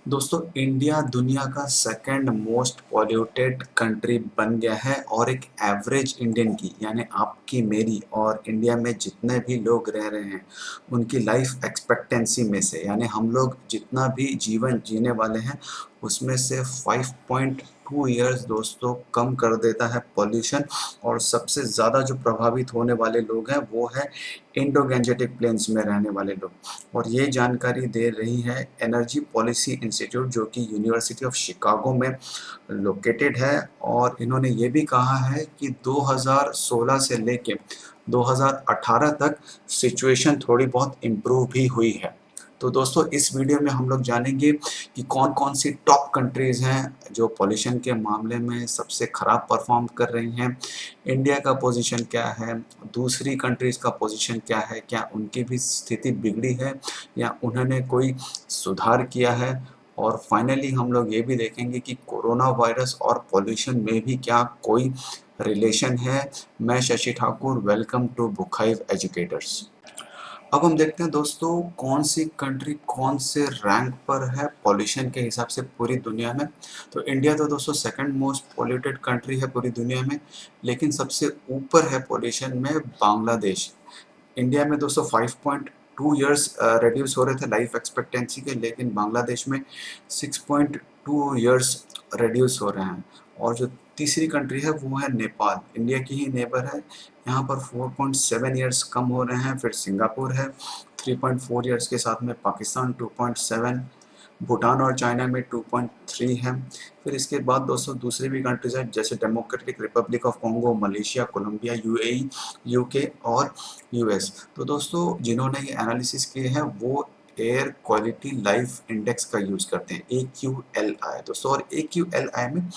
दोस्तों, इंडिया दुनिया का सेकंड मोस्ट पॉल्यूटेड कंट्री बन गया है और एक एवरेज इंडियन की यानी आपकी मेरी और इंडिया में जितने भी लोग रह रहे हैं उनकी लाइफ एक्सपेक्टेंसी में से यानी हम लोग जितना भी जीवन जीने वाले हैं उसमें से 5.2 इयर्स दोस्तों कम कर देता है पॉल्यूशन। और सबसे ज़्यादा जो प्रभावित होने वाले लोग हैं वो है इंडो गैंजेटिक प्लेन्स में रहने वाले लोग। और ये जानकारी दे रही है एनर्जी पॉलिसी इंस्टीट्यूट जो कि यूनिवर्सिटी ऑफ शिकागो में लोकेटेड है। और इन्होंने ये भी कहा है कि 2016 से लेके 2018 तक सिचुएशन थोड़ी बहुत इम्प्रूव भी हुई है। तो दोस्तों, इस वीडियो में हम लोग जानेंगे कि कौन कौन सी टॉप कंट्रीज़ हैं जो पॉल्यूशन के मामले में सबसे ख़राब परफॉर्म कर रही हैं, इंडिया का पोजीशन क्या है, दूसरी कंट्रीज़ का पोजीशन क्या है, क्या उनकी भी स्थिति बिगड़ी है या उन्होंने कोई सुधार किया है। और फाइनली हम लोग ये भी देखेंगे कि कोरोना वायरस और पॉल्यूशन में भी क्या कोई रिलेशन है। मैं शशि ठाकुर, वेलकम टू बुखाइव एजुकेटर्स। अब हम देखते हैं दोस्तों कौन सी कंट्री कौन से रैंक पर है पॉल्यूशन के हिसाब से पूरी दुनिया में। तो इंडिया तो दोस्तों सेकंड मोस्ट पॉल्यूटेड कंट्री है पूरी दुनिया में, लेकिन सबसे ऊपर है पॉल्यूशन में बांग्लादेश। इंडिया में दोस्तों 5.2 इयर्स रिड्यूस हो रहे थे लाइफ एक्सपेक्टेंसी के, लेकिन बांग्लादेश में 6.2 इयर्स रिड्यूस हो रहे हैं। और जो तीसरी कंट्री है वो है नेपाल, इंडिया की ही नेबर है। यहाँ पर 4.7 इयर्स कम हो रहे हैं। फिर सिंगापुर है 3.4 इयर्स के साथ में, पाकिस्तान 2.7, भूटान और चाइना में 2.3 है। फिर इसके बाद दोस्तों दूसरी भी कंट्रीज है जैसे democratic republic of Congo, Malaysia, Colombia, UAE, UK और यूएस। तो दोस्तों जिन्होंने ये एनालिसिस किए हैं वो एयर क्वालिटी लाइफ इंडेक्स का यूज करते हैं, AQLI दोस्तों। और AQLI में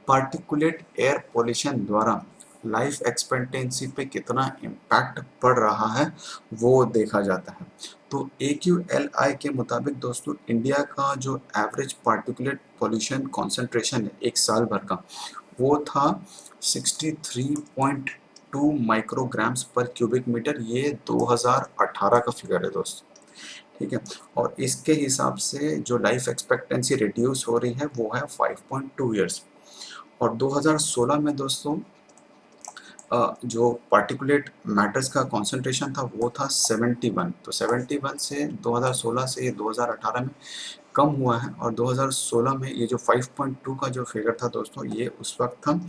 पार्टिकुलेट एयर पोल्यूशन द्वारा लाइफ एक्सपेक्टेंसी पे कितना इम्पैक्ट पड़ रहा है वो देखा जाता है। तो AQLI के मुताबिक दोस्तों इंडिया का जो एवरेज पार्टिकुलेट पोल्यूशन कॉन्सेंट्रेशन है एक साल भर का वो था 63.2 माइक्रोग्राम्स पर क्यूबिक मीटर। ये 2018 का फिगर है दोस्तों, ठीक है। और इसके हिसाब से जो लाइफ एक्सपेक्टेंसी रिड्यूस हो रही है वो है 5.2 इयर्स। और 2016 में दोस्तों जो पार्टिकुलेट मैटर्स का कॉन्सेंट्रेशन था वो था 71। तो 71 से 2016 से ये 2018 में कम हुआ है। और 2016 में ये जो 5.2 का जो फिगर था दोस्तों ये उस वक्त था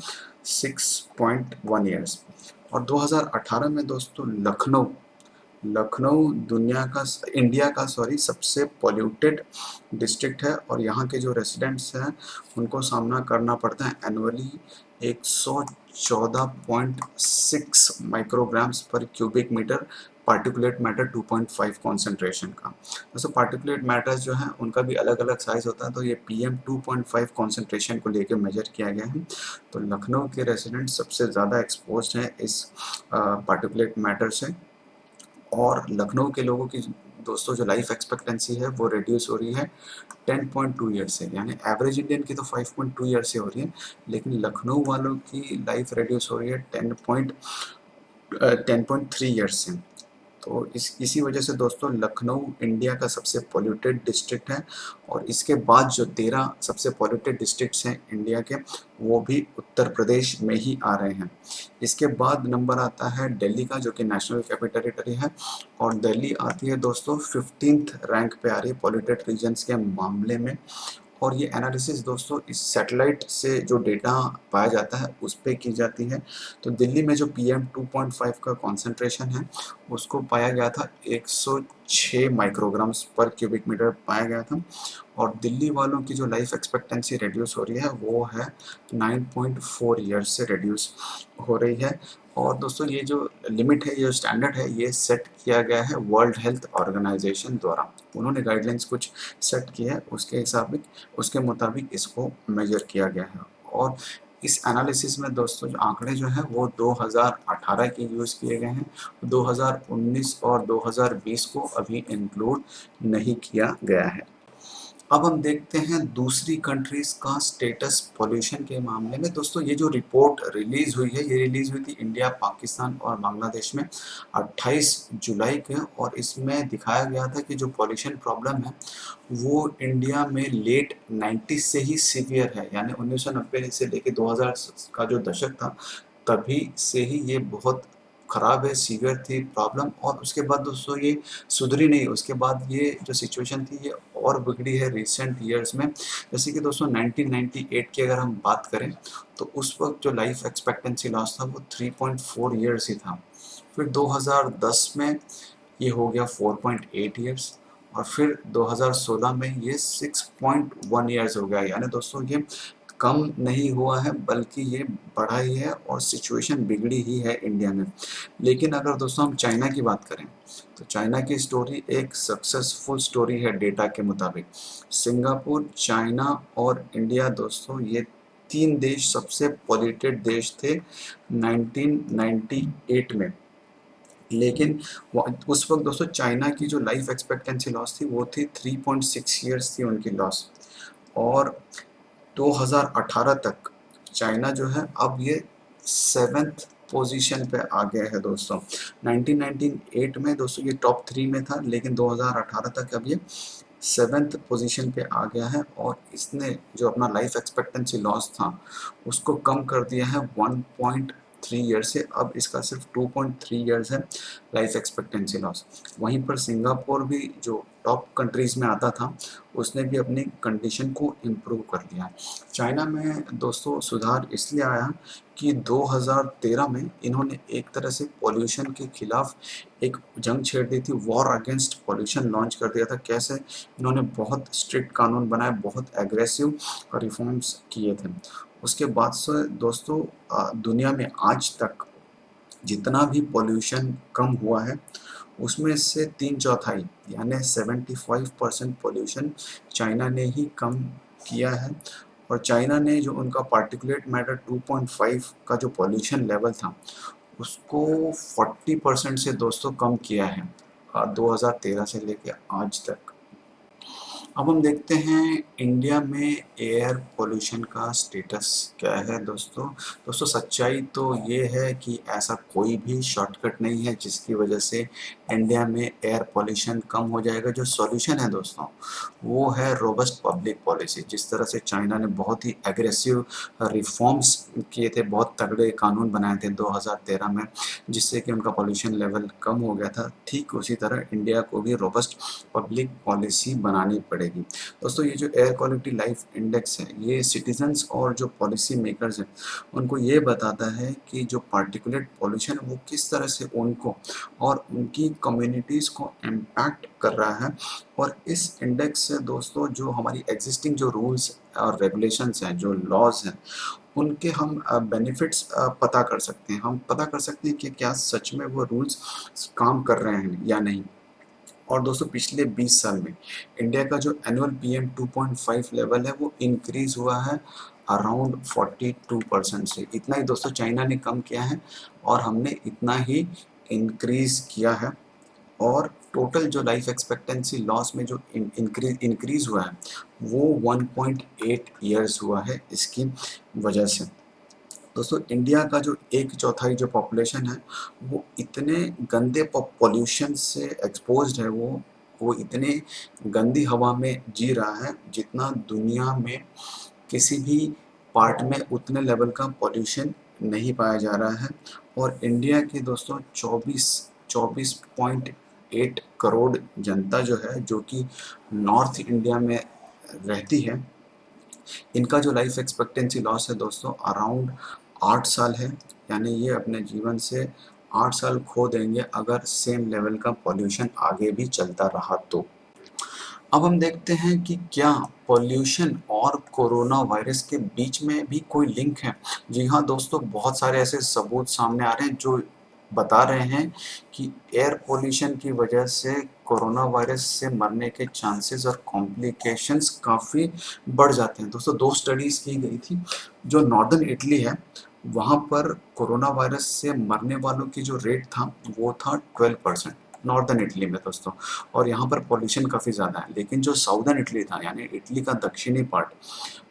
6.1 इयर्स। और 2018 में दोस्तों लखनऊ लखनऊ दुनिया का इंडिया का सबसे पॉल्यूटेड डिस्ट्रिक्ट है। और यहाँ के जो रेसिडेंट्स हैं उनको सामना करना पड़ता है annually 114.6 micrograms per cubic metre particulate matter 2.5 concentration का। दोस्तों पार्टिकुलेट मैटर्स जो हैं उनका भी अलग अलग साइज होता है, तो ये PM 2.5 कॉन्सेंट्रेशन को लेकर मेजर किया गया है। तो लखनऊ के रेसिडेंट सबसे ज़्यादा एक्सपोज हैं इस पार्टिकुलेट मैटर से। और लखनऊ के लोगों की दोस्तों जो लाइफ एक्सपेक्टेंसी है वो रिड्यूस हो रही है 10.2 ईयर से, यानी एवरेज इंडियन की तो 5.2 ईयर से हो रही है, लेकिन लखनऊ वालों की लाइफ रिड्यूस हो रही है 10.3 ईयर्स से। तो इसी वजह से दोस्तों लखनऊ इंडिया का सबसे पॉल्यूटेड डिस्ट्रिक्ट है। और इसके बाद जो 13 सबसे पॉल्यूटेड डिस्ट्रिक्ट्स हैं इंडिया के वो भी उत्तर प्रदेश में ही आ रहे हैं। इसके बाद नंबर आता है दिल्ली का जो कि नेशनल कैपिटल टेरिटरी है। और दिल्ली आती है दोस्तों 15th रैंक पे आ रही है पॉल्यूटेड रीजन्स के मामले में। और ये एनालिसिस दोस्तों इस सैटेलाइट से जो डेटा पाया जाता है उस पे की जाती है। तो दिल्ली में जो PM 2.5 का कॉन्सेंट्रेशन है उसको पाया गया था 106 माइक्रोग्राम्स पर क्यूबिक मीटर पाया गया था। और दिल्ली वालों की जो लाइफ एक्सपेक्टेंसी रिड्यूस हो रही है वो है 9.4 ईयर्स से रिड्यूस हो रही है। और दोस्तों ये जो लिमिट है, ये जो स्टैंडर्ड है, ये सेट किया गया है वर्ल्ड हेल्थ ऑर्गेनाइजेशन द्वारा। उन्होंने गाइडलाइंस कुछ सेट की है, उसके मुताबिक इसको मेजर किया गया है। और इस एनालिसिस में दोस्तों जो आंकड़े जो हैं वो 2018 के यूज़ किए गए हैं, 2019 और 2020 को अभी इंक्लूड नहीं किया गया है। अब हम देखते हैं दूसरी कंट्रीज का स्टेटस पॉल्यूशन के मामले में। दोस्तों ये जो रिपोर्ट रिलीज हुई है, ये रिलीज हुई थी इंडिया, पाकिस्तान और बांग्लादेश में 28 जुलाई के, और इसमें दिखाया गया था कि जो पॉल्यूशन प्रॉब्लम है वो इंडिया में लेट 90 से ही सीवियर है, यानी 1990 से लेके 2000 का जो दशक था तभी से ही ये बहुत खराब है, सीवियर थी प्रॉब्लम। और उसके बाद दोस्तों ये सुधरी नहीं, उसके बाद ये जो सिचुएशन थी ये और बिगड़ी है रिसेंट ईयर्स में। जैसे कि दोस्तों 1998 की अगर हम बात करें तो उस वक्त जो लाइफ एक्सपेक्टेंसी लॉस था वो 3.4 ईयर्स ही था। फिर 2010 में ये हो गया 4.8 ईयर्स, और फिर 2016 में ये 6.1 ईयर्स हो गया। यानी दोस्तों ये कम नहीं हुआ है बल्कि ये बढ़ा ही है, और सिचुएशन बिगड़ी ही है इंडिया में। लेकिन अगर दोस्तों हम चाइना की बात करें तो चाइना की स्टोरी एक सक्सेसफुल स्टोरी है डेटा के मुताबिक। सिंगापुर, चाइना और इंडिया दोस्तों ये तीन देश सबसे पॉल्यूटेड देश थे 1998 में। लेकिन उस वक्त दोस्तों चाइना की जो लाइफ एक्सपेक्टेंसी लॉस थी वो थी 3.6 ईयर्स थी उनकी लॉस। और 2018 तक चाइना जो है अब ये 7th पोजीशन पे आ गया है दोस्तों। 1998 में दोस्तों ये टॉप 3 में था, लेकिन 2018 तक अब ये 7th पोजीशन पे आ गया है, और इसने जो अपना लाइफ एक्सपेक्टेंसी लॉस था उसको कम कर दिया है 1.3 ईयर से। अब इसका सिर्फ 2.3 ईयर्स है लाइफ एक्सपेक्टेंसी लॉस। वहीं पर सिंगापुर भी जो टॉप कंट्रीज में आता था उसने भी अपनी कंडीशन को इम्प्रूव कर लिया। चाइना में दोस्तों सुधार इसलिए आया कि 2013 में इन्होंने एक तरह से पॉल्यूशन के खिलाफ एक जंग छेड़ दी थी, वॉर अगेंस्ट पॉल्यूशन लॉन्च कर दिया था। कैसे? इन्होंने बहुत स्ट्रिक्ट कानून बनाए, बहुत एग्रेसिव रिफॉर्म्स किए थे। उसके बाद से दोस्तों दुनिया में आज तक जितना भी पॉल्यूशन कम हुआ है उसमें से 3/4 यानी 75% पॉल्यूशन चाइना ने ही कम किया है। और चाइना ने जो उनका पार्टिकुलेट मैटर 2.5 का जो पॉल्यूशन लेवल था उसको 40% से दोस्तों कम किया है 2013 से लेके आज तक। अब हम देखते हैं इंडिया में एयर पोल्यूशन का स्टेटस क्या है दोस्तों। दोस्तों सच्चाई तो ये है कि ऐसा कोई भी शॉर्टकट नहीं है जिसकी वजह से इंडिया में एयर पोल्यूशन कम हो जाएगा। जो सॉल्यूशन है दोस्तों वो है रोबस्ट पब्लिक पॉलिसी। जिस तरह से चाइना ने बहुत ही एग्रेसिव रिफॉर्म्स किए थे, बहुत तगड़े कानून बनाए थे 2013 में जिससे कि उनका पोल्यूशन लेवल कम हो गया था, ठीक उसी तरह इंडिया को भी रोबस्ट पब्लिक पॉलिसी बनानी पड़ेगी। दोस्तों ये जो एयर क्वालिटी लाइफ इंडेक्स है ये सिटीजन्स और जो पॉलिसी मेकर्स हैं उनको ये बताता है कि जो पार्टिकुलेट पॉल्यूशन है वो किस तरह से उनको और उनकी कम्युनिटीज़ को इम्पैक्ट कर रहा है। और इस इंडेक्स से दोस्तों जो हमारी एग्जिस्टिंग जो रूल्स और रेगुलेशंस हैं, जो लॉज हैं, उनके हम बेनिफिट्स पता कर सकते हैं। हम पता कर सकते हैं कि क्या सच में वो रूल्स काम कर रहे हैं या नहीं। और दोस्तों पिछले 20 साल में इंडिया का जो एनुअल पीएम 2.5 लेवल है वो इंक्रीज हुआ है अराउंड 42% से। इतना ही दोस्तों चाइना ने कम किया है और हमने इतना ही इंक्रीज किया है। और टोटल जो लाइफ एक्सपेक्टेंसी लॉस में जो इंक्रीज हुआ है वो 1.8 ईयर्स हुआ है इसकी वजह से। दोस्तों इंडिया का जो 1/4 जो पॉपुलेशन है वो इतने गंदे पॉल्यूशन से एक्सपोज्ड है, वो इतने गंदी हवा में जी रहा है जितना दुनिया में किसी भी पार्ट में उतने लेवल का पॉल्यूशन नहीं पाया जा रहा है। और इंडिया की दोस्तों 24.8 करोड़ जनता जो है, जो कि नॉर्थ इंडिया में रहती है, इनका जो लाइफ एक्सपेक्टेंसी लॉस है दोस्तों अराउंड 8 साल है। यानी ये अपने जीवन से 8 साल खो देंगे अगर सेम लेवल का पॉल्यूशन आगे भी चलता रहा तो। अब हम देखते हैं कि क्या पॉल्यूशन और कोरोना वायरस के बीच में भी कोई लिंक है। जी हाँ दोस्तों, बहुत सारे ऐसे सबूत सामने आ रहे हैं जो बता रहे हैं कि एयर पोल्यूशन की वजह से कोरोना वायरस से मरने के चांसेस और कॉम्प्लिकेशंस काफ़ी बढ़ जाते हैं। दोस्तों 2 स्टडीज़ की गई थी। जो नॉर्दर्न इटली है वहाँ पर कोरोना वायरस से मरने वालों की जो रेट था वो था 12%। नॉर्दर्न इटली में दोस्तों, और यहाँ पर पॉल्यूशन काफ़ी ज़्यादा है। लेकिन जो साउदर्न इटली था, यानी इटली का दक्षिणी पार्ट,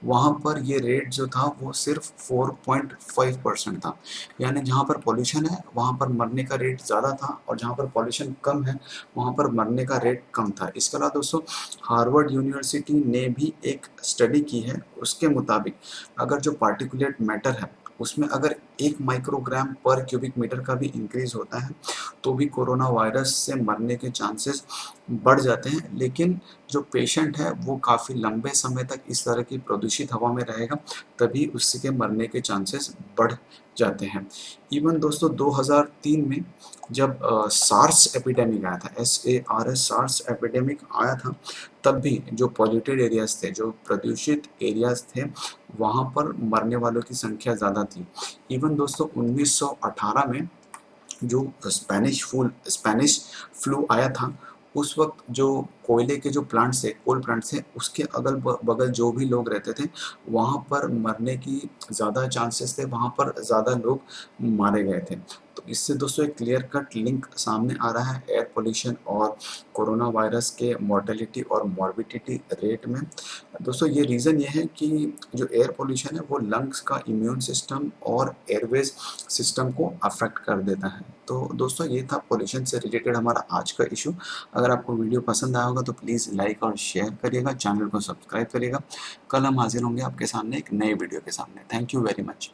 वहाँ पर ये रेट जो था वो सिर्फ 4.5% था। यानी जहाँ पर पॉल्यूशन है वहाँ पर मरने का रेट ज़्यादा था, और जहाँ पर पॉल्यूशन कम है वहाँ पर मरने का रेट कम था। इसके अलावा दोस्तों हार्वर्ड यूनिवर्सिटी ने भी एक स्टडी की है, उसके मुताबिक अगर जो पार्टिकुलेट मैटर है उसमें अगर 1 माइक्रोग्राम पर क्यूबिक मीटर का भी इंक्रीज होता है तो भी कोरोना वायरस से मरने के चांसेस बढ़ जाते हैं। लेकिन जो पेशेंट है वो काफ़ी लंबे समय तक इस तरह की प्रदूषित हवा में रहेगा, तभी उसके मरने के चांसेस बढ़ जाते हैं। इवन दोस्तों 2003 में जब सार्स एपिडेमिक आया था, SARS सार्स एपिडेमिक आया था, तब भी जो पॉल्यूटेड एरियाज थे, जो प्रदूषित एरियाज थे, वहाँ पर मरने वालों की संख्या ज़्यादा थी। इवन दोस्तों 1918 में जो स्पेनिश फ्लू आया था, उस वक्त जो कोयले के जो प्लांट्स थे, कोल प्लांट्स थे, उसके अगल बगल जो भी लोग रहते थे वहाँ पर मरने की ज़्यादा चांसेस थे, वहाँ पर ज़्यादा लोग मारे गए थे। तो इससे दोस्तों एक क्लियर कट लिंक सामने आ रहा है एयर पोल्यूशन और कोरोना वायरस के मॉर्टेलिटी और मॉर्बिडिटी रेट में। दोस्तों ये रीज़न ये है कि जो एयर पोल्यूशन है वो लंग्स का इम्यून सिस्टम और एयरवेज सिस्टम को अफेक्ट कर देता है। तो दोस्तों ये था पोल्यूशन से रिलेटेड हमारा आज का इशू। अगर आपको वीडियो पसंद आया होगा तो प्लीज़ लाइक और शेयर करिएगा, चैनल को सब्सक्राइब करिएगा। कल हम हाजिर होंगे आपके सामने एक नए वीडियो के सामने। Thank you very much.